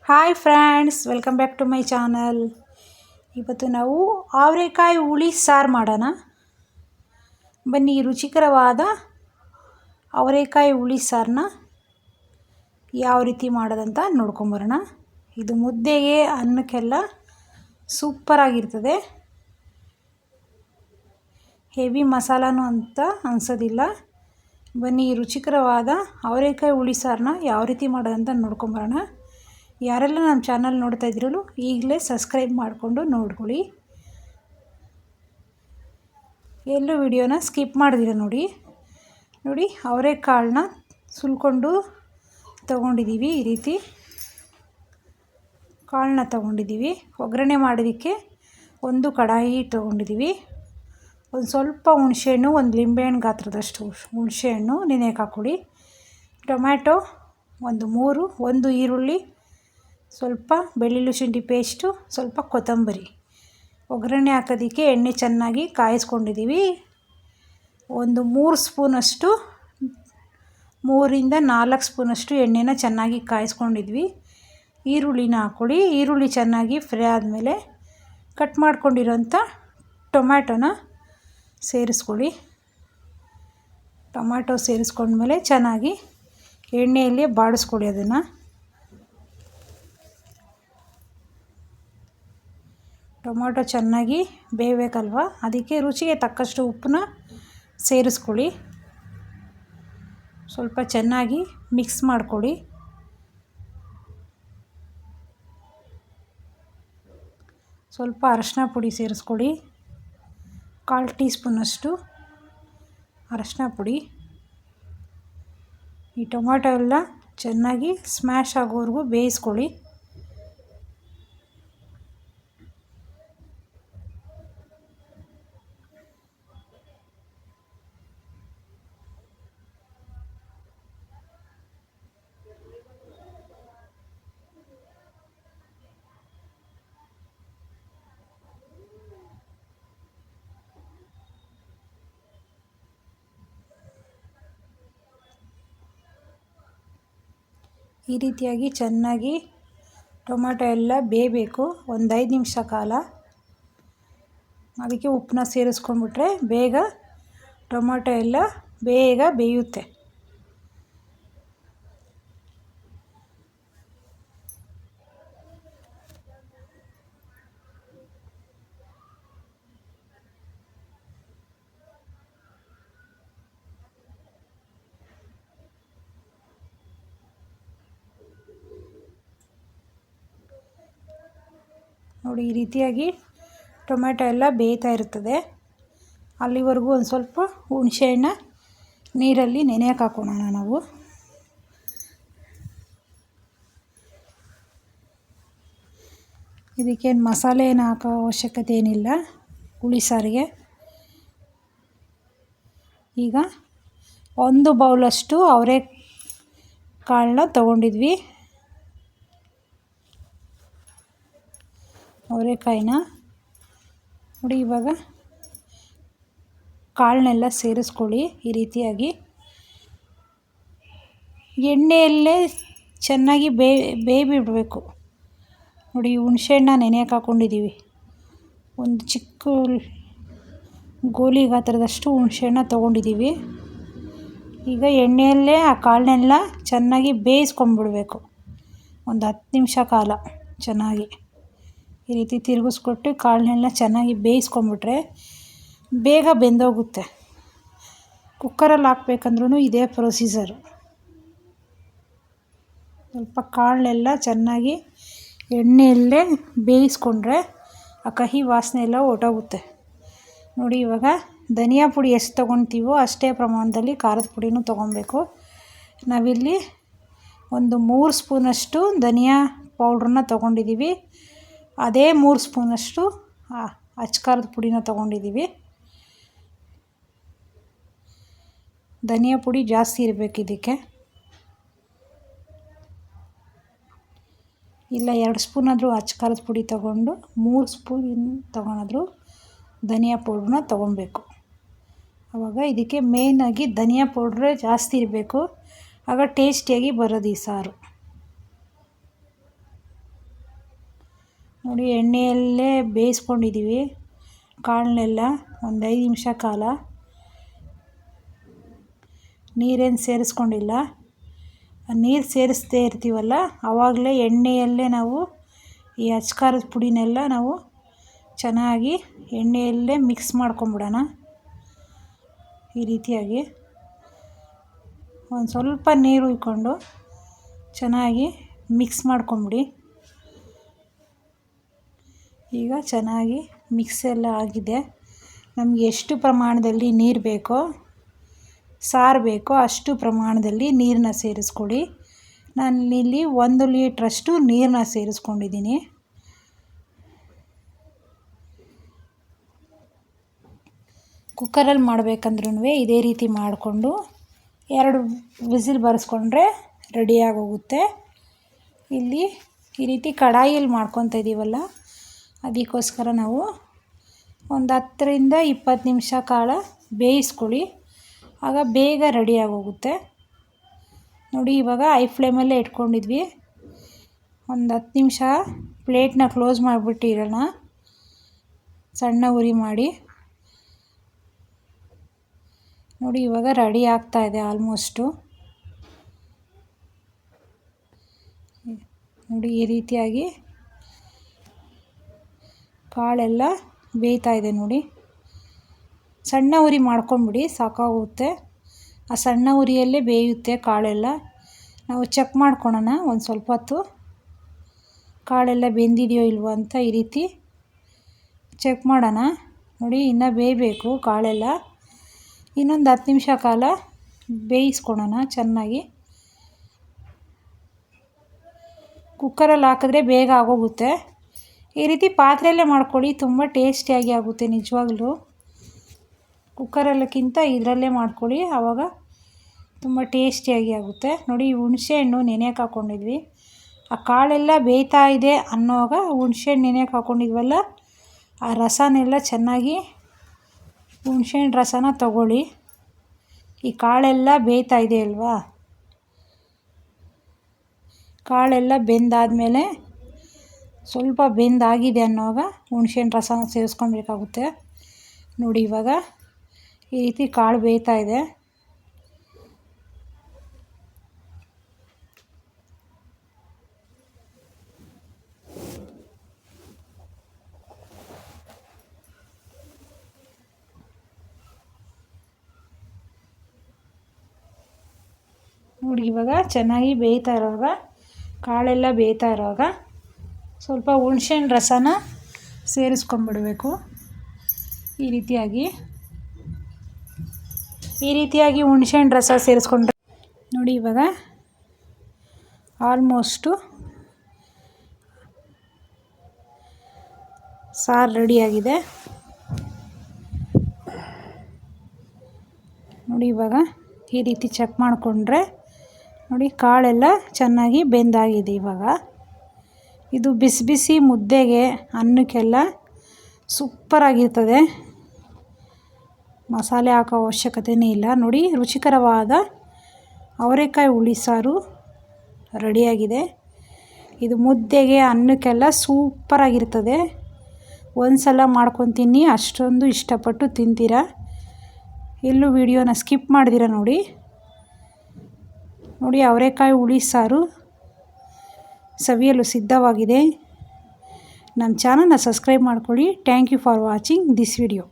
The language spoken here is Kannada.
Hi friends, welcome back to my channel. ಇವತ್ತು ನಾವು ಅವರೆಕಾಯಿ ಹುಳಿ ಸಾರು ಮಾಡೋಣ. ಬನ್ನಿ, ರುಚಿಕರವಾದ ಅವರೆಕಾಯಿ ಹುಳಿ ಸಾರನ್ನ ಯಾವ ರೀತಿ ಮಾಡೋದಂತ ನೋಡ್ಕೊಂಬರೋಣ. ಇದು ಮುದ್ದೆಗೆ, ಅನ್ನಕ್ಕೆಲ್ಲ ಸೂಪರಾಗಿರ್ತದೆ. ಹೆವಿ ಮಸಾಲಾನು ಅಂತ ಅನಿಸೋದಿಲ್ಲ. ಬನ್ನಿ, ರುಚಿಕರವಾದ ಅವರೆಕಾಯಿ ಹುಳಿ ಸಾರನ್ನ ಯಾವ ರೀತಿ ಮಾಡೋದಂತ ನೋಡ್ಕೊಂಬರೋಣ. ಯಾರೆಲ್ಲ ನಮ್ಮ ಚಾನಲ್ ನೋಡ್ತಾ ಇದ್ರೂ ಈಗಲೇ ಸಬ್ಸ್ಕ್ರೈಬ್ ಮಾಡಿಕೊಂಡು ನೋಡ್ಕೊಳ್ಳಿ. ಎಲ್ಲೂ ವಿಡಿಯೋನ ಸ್ಕಿಪ್ ಮಾಡಿದಿರ ನೋಡಿ. ಅವರೆಕಾಳನ್ನ ಸುಲ್ಕೊಂಡು ತೊಗೊಂಡಿದ್ದೀವಿ. ಈ ರೀತಿ ಕಾಳನ್ನ ತೊಗೊಂಡಿದ್ದೀವಿ. ಒಗ್ಗರಣೆ ಮಾಡೋದಕ್ಕೆ ಒಂದು ಕಡಾಯಿ ತೊಗೊಂಡಿದ್ದೀವಿ. ಒಂದು ಸ್ವಲ್ಪ ಹುಣಸೆಹಣ್ಣು, ಒಂದು ಲಿಂಬೆಹಣ್ಣು ಗಾತ್ರದಷ್ಟು ಹುಣಸೆಹಣ್ಣು ನೆನೆಯಕ್ಕೆ ಹಾಕ್ಕೊಳ್ಳಿ. ಟೊಮ್ಯಾಟೊ ಒಂದು 3, ಒಂದು ಈರುಳ್ಳಿ, ಸ್ವಲ್ಪ ಬೆಳ್ಳುಳ್ಳಿ ಶುಂಠಿ ಪೇಸ್ಟು, ಸ್ವಲ್ಪ ಕೊತ್ತಂಬರಿ. ಒಗ್ಗರಣೆ ಹಾಕೋದಕ್ಕೆ ಎಣ್ಣೆ ಚೆನ್ನಾಗಿ ಕಾಯಿಸ್ಕೊಂಡಿದ್ದೀವಿ. ಒಂದು 3 ಸ್ಪೂನಷ್ಟು, 3ರಿಂದ 4 ಸ್ಪೂನಷ್ಟು ಎಣ್ಣೆನ ಚೆನ್ನಾಗಿ ಕಾಯಿಸ್ಕೊಂಡಿದ್ವಿ. ಈರುಳ್ಳಿನ ಹಾಕ್ಕೊಳ್ಳಿ. ಈರುಳ್ಳಿ ಚೆನ್ನಾಗಿ ಫ್ರೈ ಆದಮೇಲೆ ಕಟ್ ಮಾಡ್ಕೊಂಡಿರೋಂಥ ಟೊಮ್ಯಾಟೊನ ಸೇರಿಸ್ಕೊಳ್ಳಿ. ಟೊಮ್ಯಾಟೊ ಸೇರಿಸ್ಕೊಂಡ್ಮೇಲೆ ಚೆನ್ನಾಗಿ ಎಣ್ಣೆಯಲ್ಲಿ ಬಾಡಿಸ್ಕೊಳ್ಳಿ. ಅದನ್ನು ಟೊಮ್ಯಾಟೊ ಚೆನ್ನಾಗಿ ಬೇಯಬೇಕಲ್ವ, ಅದಕ್ಕೆ ರುಚಿಗೆ ತಕ್ಕಷ್ಟು ಉಪ್ಪನ್ನ ಸೇರಿಸ್ಕೊಳ್ಳಿ. ಸ್ವಲ್ಪ ಚೆನ್ನಾಗಿ ಮಿಕ್ಸ್ ಮಾಡ್ಕೊಳ್ಳಿ. ಸ್ವಲ್ಪ ಅರಶಿನ ಪುಡಿ ಸೇರಿಸ್ಕೊಳ್ಳಿ. 1/4 ಟೀ ಸ್ಪೂನಷ್ಟು ಅರಶಿನ ಪುಡಿ. ಈ ಟೊಮ್ಯಾಟೊ ಎಲ್ಲ ಚೆನ್ನಾಗಿ ಸ್ಮ್ಯಾಶ್ ಆಗೋವರೆಗೂ ಬೇಯಿಸ್ಕೊಳ್ಳಿ. ಈ ರೀತಿಯಾಗಿ ಚೆನ್ನಾಗಿ ಟೊಮ್ಯಾಟೊ ಎಲ್ಲ ಬೇಯಬೇಕು, ಒಂದು 5 ನಿಮಿಷ ಕಾಲ. ಅದಕ್ಕೆ ಉಪ್ಪನ್ನ ಸೇರಿಸ್ಕೊಂಡ್ಬಿಟ್ರೆ ಬೇಗ ಟೊಮ್ಯಾಟೊ ಎಲ್ಲ ಬೇಗ ಬೇಯುತ್ತೆ. ನೋಡಿ, ಈ ರೀತಿಯಾಗಿ ಟೊಮ್ಯಾಟೊ ಎಲ್ಲ ಬೇಯ್ತಾ ಇರ್ತದೆ. ಅಲ್ಲಿವರೆಗೂ ಒಂದು ಸ್ವಲ್ಪ ಹುಣಸೆಹಣ್ಣ ನೀರಲ್ಲಿ ನೆನೆಯಕ್ಕೆ ಹಾಕೋಣ ನಾವು. ಇದಕ್ಕೇನು ಮಸಾಲೆ ಏನು ಹಾಕೋ ಅವಶ್ಯಕತೆ ಏನಿಲ್ಲ ಹುಳಿ ಸಾರಿಗೆ. ಈಗ 1 ಬೌಲಷ್ಟು ಅವರೆಕಾಳನ್ನ ತೊಗೊಂಡಿದ್ವಿ. ಅವರೆಕಾಯಿನ ನೋಡಿ, ಇವಾಗ ಕಾಳನ್ನೆಲ್ಲ ಸೇರಿಸ್ಕೊಳ್ಳಿ. ಈ ರೀತಿಯಾಗಿ ಎಣ್ಣೆಯಲ್ಲೇ ಚೆನ್ನಾಗಿ ಬೇಯ್ಬಿಡಬೇಕು. ನೋಡಿ, ಹುಣಸೆಹಣ್ಣ ನೆನೆಯಕ್ಕೆ ಹಾಕ್ಕೊಂಡಿದ್ದೀವಿ. ಒಂದು ಚಿಕ್ಕ ಗೋಲಿ ಗಾತ್ರದಷ್ಟು ಹುಣಸೆಹಣ್ಣ ತೊಗೊಂಡಿದ್ದೀವಿ. ಈಗ ಎಣ್ಣೆಯಲ್ಲೇ ಆ ಕಾಳನ್ನೆಲ್ಲ ಚೆನ್ನಾಗಿ ಬೇಯಿಸ್ಕೊಂಡ್ಬಿಡ್ಬೇಕು. ಒಂದು 10 ನಿಮಿಷ ಕಾಲ ಚೆನ್ನಾಗಿ ಈ ರೀತಿ ತಿರುಗಿಸ್ಕೊಟ್ಟು ಕಾಳನ್ನೆಲ್ಲ ಚೆನ್ನಾಗಿ ಬೇಯಿಸ್ಕೊಂಬಿಟ್ರೆ ಬೇಗ ಬೆಂದೋಗುತ್ತೆ. ಕುಕ್ಕರಲ್ಲಿ ಹಾಕ್ಬೇಕಂದ್ರೂ ಇದೇ ಪ್ರೊಸೀಜರು. ಸ್ವಲ್ಪ ಕಾಳನ್ನೆಲ್ಲ ಚೆನ್ನಾಗಿ ಎಣ್ಣೆಯಲ್ಲೇ ಬೇಯಿಸ್ಕೊಂಡ್ರೆ ಆ ಕಹಿ ವಾಸನೆ ಎಲ್ಲ ಹೊರ್ಟೋಗುತ್ತೆ. ನೋಡಿ, ಇವಾಗ ಧನಿಯಾ ಪುಡಿ ಎಷ್ಟು ತೊಗೊಳ್ತೀವೋ ಅಷ್ಟೇ ಪ್ರಮಾಣದಲ್ಲಿ ಖಾರದ ಪುಡಿನೂ ತೊಗೊಬೇಕು. ನಾವಿಲ್ಲಿ ಒಂದು 3 ಸ್ಪೂನಷ್ಟು ಧನಿಯಾ ಪೌಡ್ರನ್ನ ತೊಗೊಂಡಿದ್ದೀವಿ. ಅದೇ 3 ಸ್ಪೂನಷ್ಟು ಅಚ್ಕಾರದ ಪುಡಿನ ತೊಗೊಂಡಿದ್ದೀವಿ. ಧನಿಯಾ ಪುಡಿ ಜಾಸ್ತಿ ಇರಬೇಕು ಇದಕ್ಕೆ. ಇಲ್ಲ 2 ಸ್ಪೂನಾದರೂ ಅಚ್ಕಾರದ ಪುಡಿ ತೊಗೊಂಡು 3 ಸ್ಪೂನ್ ತೊಗೊಂಡ್ರೂ ಧನಿಯಾ ಪೌಡ್ರನ್ನ ತೊಗೊಬೇಕು. ಆವಾಗ ಇದಕ್ಕೆ ಮೇಯ್ನಾಗಿ ಧನಿಯಾ ಪೌಡ್ರೇ ಜಾಸ್ತಿ ಇರಬೇಕು. ಆಗ ಟೇಸ್ಟಿಯಾಗಿ ಬರೋದು ಈ ಸಾರು. ನೋಡಿ ಎಣ್ಣೆಯಲ್ಲೇ ಬೇಯಿಸ್ಕೊಂಡಿದ್ದೀವಿ ಕಾಳನ್ನೆಲ್ಲ ಒಂದು 5 ನಿಮಿಷ ಕಾಲ. ನೀರೇನು ಸೇರಿಸ್ಕೊಂಡಿಲ್ಲ. ನೀರು ಸೇರಿಸ್ದೇ ಇರ್ತೀವಲ್ಲ ಆವಾಗಲೇ ಎಣ್ಣೆಯಲ್ಲೇ ನಾವು ಈ ಅಚ್ಕಾರದ ಪುಡಿನೆಲ್ಲ ನಾವು ಚೆನ್ನಾಗಿ ಎಣ್ಣೆಯಲ್ಲೇ ಮಿಕ್ಸ್ ಮಾಡ್ಕೊಂಬಿಡೋಣ. ಈ ರೀತಿಯಾಗಿ ಒಂದು ಸ್ವಲ್ಪ ನೀರು ಹುಯ್ಕೊಂಡು ಚೆನ್ನಾಗಿ ಮಿಕ್ಸ್ ಮಾಡ್ಕೊಂಬಿಡಿ. ಈಗ ಚೆನ್ನಾಗಿ ಮಿಕ್ಸ್ ಎಲ್ಲ ಆಗಿದೆ. ನಮಗೆ ಎಷ್ಟು ಪ್ರಮಾಣದಲ್ಲಿ ನೀರು ಬೇಕೋ, ಸಾರು ಬೇಕೋ ಅಷ್ಟು ಪ್ರಮಾಣದಲ್ಲಿ ನೀರನ್ನ ಸೇರಿಸ್ಕೊಳ್ಳಿ. ನಾನಿಲ್ಲಿ 1 ಲೀಟ್ರಷ್ಟು ನೀರನ್ನ ಸೇರಿಸ್ಕೊಂಡಿದ್ದೀನಿ. ಕುಕ್ಕರಲ್ಲಿ ಮಾಡಬೇಕಂದ್ರೂ ಇದೇ ರೀತಿ ಮಾಡಿಕೊಂಡು 2 ವಿಸಿಲ್ ಬರೆಸ್ಕೊಂಡ್ರೆ ರೆಡಿಯಾಗೋಗುತ್ತೆ. ಇಲ್ಲಿ ಈ ರೀತಿ ಕಡಾಯಿಯಲ್ಲಿ ಮಾಡ್ಕೊತಾ ಇದ್ದೀವಲ್ಲ, ಅದಕ್ಕೋಸ್ಕರ ನಾವು ಒಂದು 10 ರಿಂದ 20 ನಿಮಿಷ ಕಾಲ ಬೇಯಿಸ್ಕೊಳ್ಳಿ. ಆಗ ಬೇಗ ರೆಡಿಯಾಗೋಗುತ್ತೆ. ನೋಡಿ ಇವಾಗ ಐ ಫ್ಲೇಮಲ್ಲೇ ಇಟ್ಕೊಂಡಿದ್ವಿ. ಒಂದು 10 ನಿಮಿಷ ಪ್ಲೇಟ್ನ ಕ್ಲೋಸ್ ಮಾಡಿಬಿಟ್ಟು ಇಡೋಣ, ಸಣ್ಣ ಉರಿ ಮಾಡಿ. ನೋಡಿ ಇವಾಗ ರೆಡಿ ಆಗ್ತಾಯಿದೆ ಆಲ್ಮೋಸ್ಟು. ನೋಡಿ ಈ ರೀತಿಯಾಗಿ ಕಾಳೆಲ್ಲ ಬೇಯ್ತಾ ಇದೆ ನೋಡಿ. ಸಣ್ಣ ಉರಿ ಮಾಡ್ಕೊಂಬಿಡಿ, ಸಾಕಾಗುತ್ತೆ. ಆ ಸಣ್ಣ ಉರಿಯಲ್ಲೇ ಬೇಯುತ್ತೆ ಕಾಳೆಲ್ಲ. ನಾವು ಚೆಕ್ ಮಾಡ್ಕೊಳ್ಳೋಣ ಒಂದು ಸ್ವಲ್ಪ ಹೊತ್ತು ಕಾಳೆಲ್ಲ ಬೆಂದಿದೆಯೋ ಇಲ್ವೋ ಅಂತ. ಈ ರೀತಿ ಚೆಕ್ ಮಾಡೋಣ. ನೋಡಿ ಇನ್ನೂ ಬೇಯಬೇಕು ಕಾಳೆಲ್ಲ. ಇನ್ನೊಂದು 10 ನಿಮಿಷ ಕಾಲ ಬೇಯಿಸ್ಕೊಳ್ಳೋಣ ಚೆನ್ನಾಗಿ. ಕುಕ್ಕರಲ್ಲಿ ಹಾಕಿದ್ರೆ ಬೇಗ ಆಗೋಗುತ್ತೆ. ಈ ರೀತಿ ಪಾತ್ರೆಯಲ್ಲೇ ಮಾಡ್ಕೊಳ್ಳಿ, ತುಂಬ ಟೇಸ್ಟಿಯಾಗಿ ಆಗುತ್ತೆ ನಿಜವಾಗ್ಲೂ. ಕುಕ್ಕರಲ್ಲಕ್ಕಿಂತ ಇದರಲ್ಲೇ ಮಾಡ್ಕೊಳ್ಳಿ, ಆವಾಗ ತುಂಬ ಟೇಸ್ಟಿಯಾಗಿ ಆಗುತ್ತೆ. ನೋಡಿ ಹುಣಸೆ ಹಣ್ಣು ನೆನೆಯೋಕೆ ಹಾಕ್ಕೊಂಡಿದ್ವಿ. ಆ ಕಾಳೆಲ್ಲ ಬೇಯ್ತಾ ಇದೆ ಅನ್ನೋವಾಗ ಹುಣಸೆ ಹಣ್ಣು ನೆನೆಯೋಕೆ ಹಾಕ್ಕೊಂಡಿದ್ವಲ್ಲ, ಆ ರಸನೆಲ್ಲ ಚೆನ್ನಾಗಿ ಹುಣಸೆ ಹಣ್ಣು ರಸನ ತಗೊಳ್ಳಿ. ಈ ಕಾಳೆಲ್ಲ ಬೇಯ್ತಾ ಇದೆ ಅಲ್ವಾ, ಕಾಳೆಲ್ಲ ಬೆಂದಾದಮೇಲೆ ಸ್ವಲ್ಪ ಬೆಂದಾಗಿದೆ ಅನ್ನೋವಾಗ ಹುಣಸೆಹಣ್ಣು ರಸನ ಸೇರಿಸ್ಕೊಬೇಕಾಗುತ್ತೆ. ನೋಡಿ ಇವಾಗ ಈ ರೀತಿ ಕಾಳು ಬೇಯ್ತಾ ಇದೆ. ನೋಡಿ ಇವಾಗ ಚೆನ್ನಾಗಿ ಬೇಯ್ತಾ ಇರೋವಾಗ, ಕಾಳೆಲ್ಲ ಬೇಯ್ತಾ ಇರೋವಾಗ ಸ್ವಲ್ಪ ಹುಣಸೆಹಣ್ಣು ರಸನ ಸೇರಿಸ್ಕೊಂಡ್ಬಿಡಬೇಕು. ಈ ರೀತಿಯಾಗಿ ಹುಣಸೆಹಣ್ಣು ರಸ ಸೇರಿಸ್ಕೊಂಡ್ರೆ ನೋಡಿ ಇವಾಗ ಆಲ್ಮೋಸ್ಟು ಸಾರು ರೆಡಿಯಾಗಿದೆ. ನೋಡಿ ಇವಾಗ ಈ ರೀತಿ ಚೆಕ್ ಮಾಡಿಕೊಂಡ್ರೆ ನೋಡಿ ಕಾಳೆಲ್ಲ ಚೆನ್ನಾಗಿ ಬೆಂದಾಗಿದೆ. ಇವಾಗ ಇದು ಬಿಸಿ ಬಿಸಿ ಮುದ್ದೆಗೆ, ಅನ್ನಕ್ಕೆಲ್ಲ ಸೂಪರಾಗಿರ್ತದೆ. ಮಸಾಲೆ ಹಾಕೋ ಅವಶ್ಯಕತೆಯೇ ಇಲ್ಲ. ನೋಡಿ ರುಚಿಕರವಾದ ಅವರೆಕಾಯಿ ಹುಳಿ ಸಾರು ರೆಡಿಯಾಗಿದೆ. ಇದು ಮುದ್ದೆಗೆ, ಅನ್ನಕ್ಕೆಲ್ಲ ಸೂಪರಾಗಿರ್ತದೆ. ಒಂದು ಸಲ ಮಾಡ್ಕೊಂಡು ತಿನ್ನಿ, ಅಷ್ಟೊಂದು ಇಷ್ಟಪಟ್ಟು ತಿಂತೀರಾ. ಎಲ್ಲೂ ವಿಡಿಯೋನ ಸ್ಕಿಪ್ ಮಾಡ್ದಿರ ನೋಡಿ. ನೋಡಿ ಅವರೆಕಾಯಿ ಹುಳಿ ಸಾರು ಸವಿಯಲು ಸಿದ್ಧವಾಗಿದೆ. ನಮ್ಮ ಚಾನಲ್ನ ಸಬ್ಸ್ಕ್ರೈಬ್ ಮಾಡ್ಕೊಳ್ಳಿ. Thank you for watching this video.